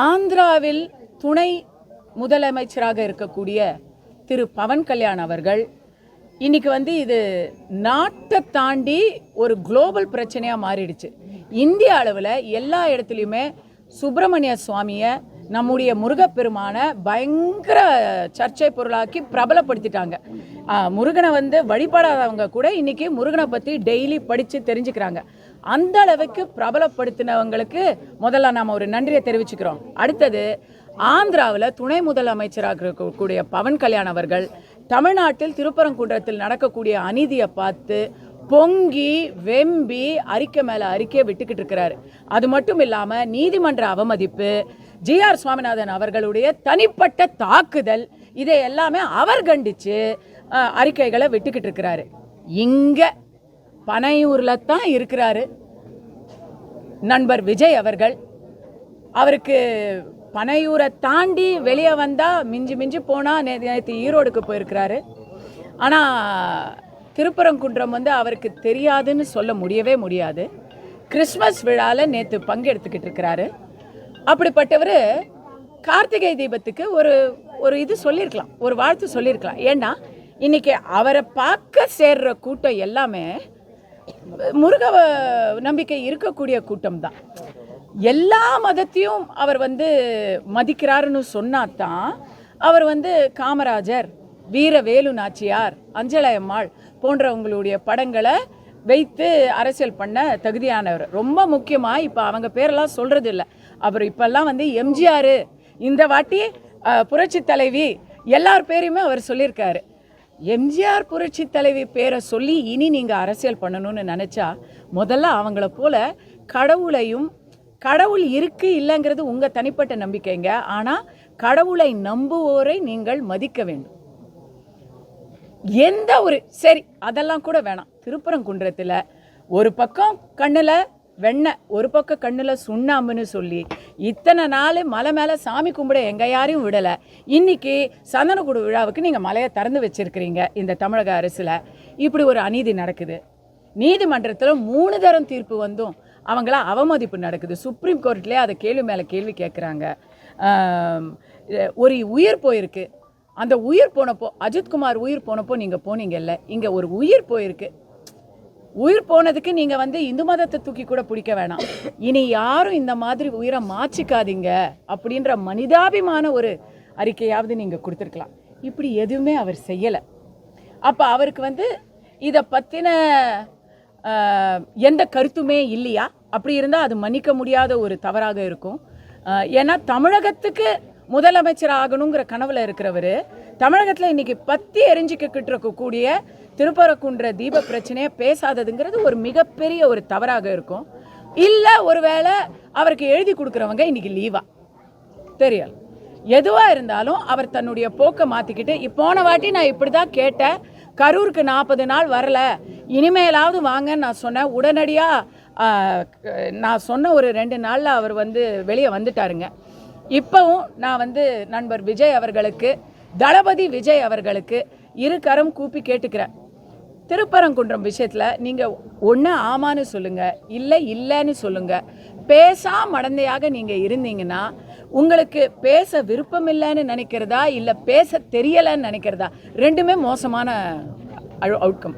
ஆந்திராவில் துணை முதலமைச்சராக இருக்கக்கூடிய திரு பவன் கல்யாண் அவர்கள் இன்னைக்கு இது நாட்டை தாண்டி ஒரு குளோபல் பிரச்சனையாக மாறிடுச்சு. இந்திய அளவில் எல்லா இடத்துலையுமே சுப்பிரமணிய சுவாமியை, நம்முடைய முருகப்பெருமான பயங்கர சர்ச்சை பொருளாக்கி பிரபலப்படுத்திட்டாங்க. முருகனை வழிபடாதவங்க கூட இன்னைக்கு முருகனை பற்றி டெய்லி படித்து தெரிஞ்சுக்கிறாங்க. அந்த அளவுக்கு பிரபலப்படுத்தினவங்களுக்கு முதல்ல நாம் ஒரு நன்றியை தெரிவிச்சுக்கிறோம். அடுத்தது, ஆந்திராவில் துணை முதலமைச்சராக இருக்கக்கூடிய பவன் கல்யாண் அவர்கள் தமிழ்நாட்டில் திருப்பரங்குன்றத்தில் நடக்கக்கூடிய அநீதியை பார்த்து பொங்கி வெம்பி அறிக்கை மேலே அறிக்கையை விட்டுக்கிட்டு இருக்கிறாரு. அது மட்டும் இல்லாமல் நீதிமன்ற அவமதிப்பு, ஜி.ஆர். சுவாமிநாதன் அவர்களுடைய தனிப்பட்ட தாக்குதல், இதை எல்லாமே அவர் கண்டித்து அறிக்கைகளை விட்டுக்கிட்டு இருக்கிறாரு. இங்கே பனையூரில் தான் இருக்கிறாரு நண்பர் விஜய் அவர்கள். அவருக்கு பனையூரை தாண்டி வெளியே வந்தால் மிஞ்சி மிஞ்சி போனால் நேற்று ஈரோடுக்கு போயிருக்கிறாரு. ஆனால் திருப்பரங்குன்றம் அவருக்கு தெரியாதுன்னு சொல்ல முடியவே முடியாது. கிறிஸ்மஸ் விழாவில் நேற்று பங்கெடுத்துக்கிட்டு இருக்கிறாரு. அப்படிப்பட்டவர் கார்த்திகை தீபத்துக்கு ஒரு இது சொல்லியிருக்கலாம், ஒரு வாழ்த்து சொல்லியிருக்கலாம். ஏன்னா இன்றைக்கி அவரை பார்க்க சேர்ற கூட்டம் எல்லாமே முருக நம்பிக்கை இருக்கக்கூடிய கூட்டம் தான். எல்லா மதத்தையும் அவர் மதிக்கிறாருன்னு சொன்னாதான் அவர் காமராஜர், வீர வேலு நாச்சியார், அஞ்சலையம்மாள் போன்றவங்களுடைய படங்களை வைத்து அரசியல் பண்ண தகுதியானவர். ரொம்ப முக்கியமாக இப்போ அவங்க பேரெல்லாம் சொல்கிறது இல்லை. அவர் இப்போல்லாம் எம்ஜிஆர், இந்த வாட்டி புரட்சி தலைவி, எல்லார் பேரையுமே அவர் சொல்லியிருக்காரு. எம்ஜிஆர் புரட்சி தலைவி பேரை சொல்லி இனி நீங்கள் அரசியல் பண்ணணும்னு நினச்சா முதல்ல அவங்கள போல கடவுள் இருக்கு இல்லைங்கிறது உங்கள் தனிப்பட்ட நம்பிக்கைங்க. ஆனால் கடவுளை நம்புவோரை நீங்கள் மதிக்க வேண்டும். எந்த ஒரு சரி அதெல்லாம் கூட வேணாம். திருப்பரங்குன்றத்தில் ஒரு பக்கம் கண்ணில் வெண்ணெய், ஒரு பக்கம் கண்ணில் சுண்ணாம்புன்னு சொல்லி இத்தனை நாள் மலை மேலே சாமி கும்பிட எங்கள் யாரையும் விடலை. இன்றைக்கி சந்தனக்கூடு விழாவுக்கு நீங்கள் மலையை திறந்து வச்சுருக்கிறீங்க. இந்த தமிழக அரசில் இப்படி ஒரு அநீதி நடக்குது. நீதிமன்றத்தில் 3 தரம் தீர்ப்பு வந்தும் அவங்கள அவமதிப்பு நடக்குது. சுப்ரீம் கோர்ட்லேயே அதை கேள்வி மேலே கேள்வி கேட்குறாங்க. ஒரு உயிர் போயிருக்கு. அந்த உயிர் போனப்போ, அஜித்குமார் உயிர் போனப்போ நீங்கள் போனீங்கல்ல, இங்கே ஒரு உயிர் போயிருக்கு. உயிர் போனதுக்கு நீங்கள் இந்து மதத்தை தூக்கி கூட பிடிக்க வேணாம். இனி யாரும் இந்த மாதிரி உயிரை மாற்றிக்காதீங்க அப்படின்ற மனிதாபிமான ஒரு அறிக்கையாவது நீங்கள் கொடுத்துருக்கலாம். இப்படி எதுவுமே அவர் செய்யலை. அப்போ அவருக்கு இதை பற்றின எந்த கருத்துமே இல்லையா? அப்படி இருந்தால் அது மன்னிக்க முடியாத ஒரு தவறாக இருக்கும். ஏன்னா தமிழகத்துக்கு முதலமைச்சர் ஆகணுங்கிற கனவில் இருக்கிறவர் தமிழகத்தில் இன்றைக்கி பற்றி எரிஞ்சிக்கிட்டு இருக்கக்கூடிய திருப்பரங்குன்ற தீப பிரச்சனையை பேசாததுங்கிறது ஒரு மிகப்பெரிய ஒரு தவறாக இருக்கும். இல்லை ஒருவேளை அவருக்கு எழுதி கொடுக்குறவங்க இன்றைக்கி லீவா தெரியல. எதுவாக இருந்தாலும் அவர் தன்னுடைய போக்கை மாற்றிக்கிட்டு, போன வாட்டி நான் இப்படி தான் கேட்டேன், கரூருக்கு 40 நாள் வரல, இனிமேலாவது வாங்கன்னு நான் சொன்னேன். உடனடியாக நான் சொன்ன ஒரு 2 நாளில் அவர் வெளியே வந்துட்டாருங்க. இப்போவும் நான் நண்பர் விஜய் அவர்களுக்கு, தளபதி விஜய் அவர்களுக்கு இரு கரம் கூப்பி கேட்டுக்கிறேன். திருப்பரங்குன்றம் விஷயத்தில் நீங்கள் ஒன்று ஆமான்னு சொல்லுங்கள், இல்லை இல்லைன்னு சொல்லுங்கள். மடந்தையாக நீங்கள் இருந்தீங்கன்னா உங்களுக்கு பேச விருப்பம் இல்லைன்னு நினைக்கிறதா, இல்லை பேச தெரியலைன்னு நினைக்கிறதா, ரெண்டுமே மோசமான அவுட்கம்.